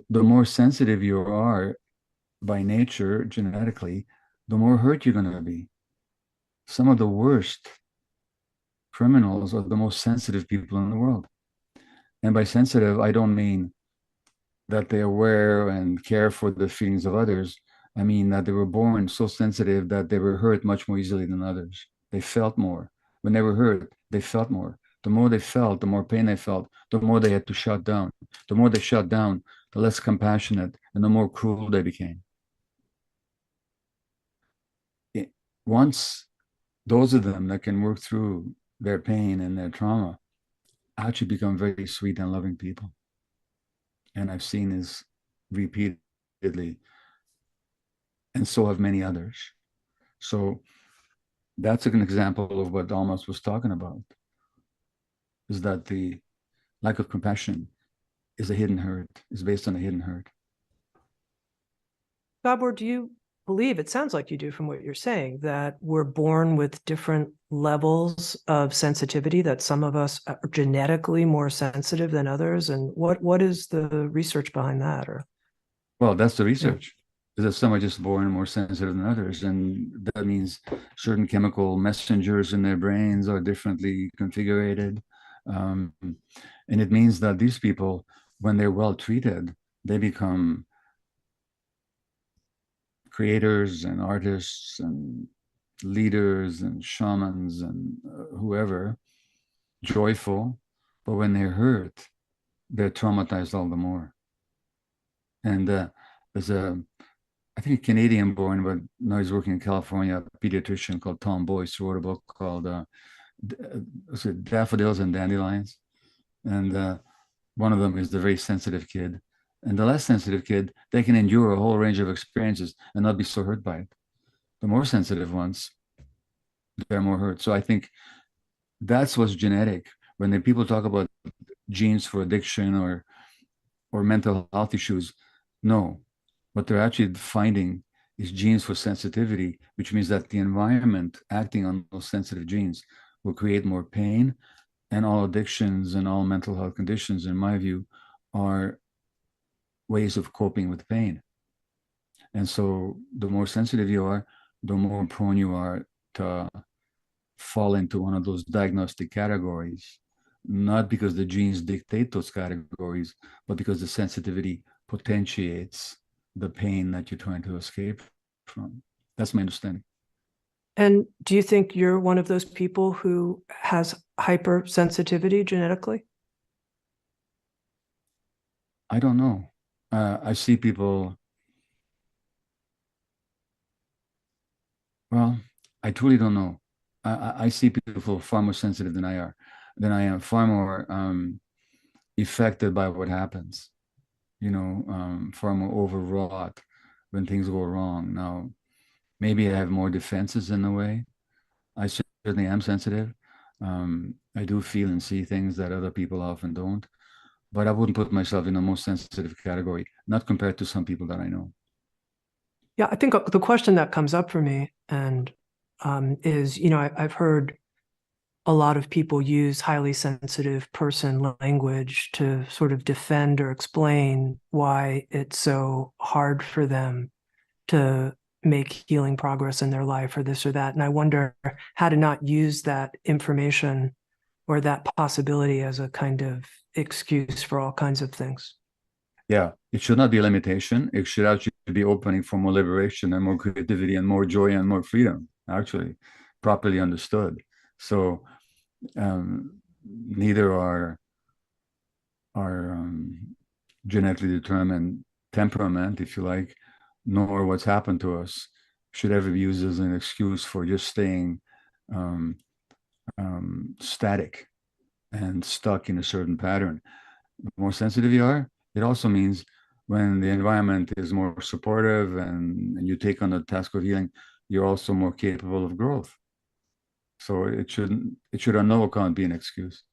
the more sensitive you are by nature, genetically, the more hurt you're going to be. Some of the worst criminals are the most sensitive people in the world. And by sensitive, I don't mean that they're aware and care for the feelings of others. I mean that they were born so sensitive that they were hurt much more easily than others. They felt more. When they were hurt, they felt more. The more they felt, the more pain they felt, the more they had to shut down. The more they shut down, the less compassionate and the more cruel they became. Once those of them that can work through their pain and their trauma actually become very sweet and loving people. And I've seen this repeatedly, and so have many others. So that's an example of what Almas was talking about, is that the lack of compassion is a hidden hurt, is based on a hidden hurt. Gabor, do you believe, it sounds like you do from what you're saying, that we're born with different levels of sensitivity, that some of us are genetically more sensitive than others? And what is the research behind that? Or Well, that's the research. Is that some are just born more sensitive than others, and that means certain chemical messengers in their brains are differently configured, and it means that these people, when they're well treated, they become creators and artists and leaders and shamans and whoever, joyful, but when they're hurt, they're traumatized all the more. And there's I think a Canadian born, but now he's working in California, a pediatrician called Tom Boyce, who wrote a book called Daffodils and Dandelions. And one of them is the very sensitive kid. And the less sensitive kid, they can endure a whole range of experiences and not be so hurt by it. The more sensitive ones, they're more hurt. So I think that's what's genetic. When the people talk about genes for addiction or mental health issues, no. What they're actually finding is genes for sensitivity, which means that the environment acting on those sensitive genes will create more pain. And all addictions and all mental health conditions, in my view, are ways of coping with pain. And so the more sensitive you are, the more prone you are to fall into one of those diagnostic categories, not because the genes dictate those categories, but because the sensitivity potentiates the pain that you're trying to escape from. That's my understanding. And do you think you're one of those people who has hypersensitivity genetically? I don't know. I see people. Well, I truly don't know. I see people far more sensitive than I am, far more affected by what happens. Far more overwrought when things go wrong. Now, maybe I have more defenses in a way. I certainly am sensitive. I do feel and see things that other people often don't, but I wouldn't put myself in the most sensitive category, not compared to some people that I know. Yeah, I think the question that comes up for me and is, I've heard a lot of people use highly sensitive person language to sort of defend or explain why it's so hard for them to make healing progress in their life or this or that. And I wonder how to not use that information or that possibility as a kind of excuse for all kinds of things. Yeah, it should not be a limitation. It should actually be opening for more liberation and more creativity and more joy and more freedom, actually, properly understood. So neither are genetically determined temperament, if you like, nor what's happened to us should ever be used as an excuse for just staying um, static and stuck in a certain pattern. The more sensitive you are, it also means when the environment is more supportive and you take on the task of healing, you're also more capable of growth. So it should on no account be an excuse.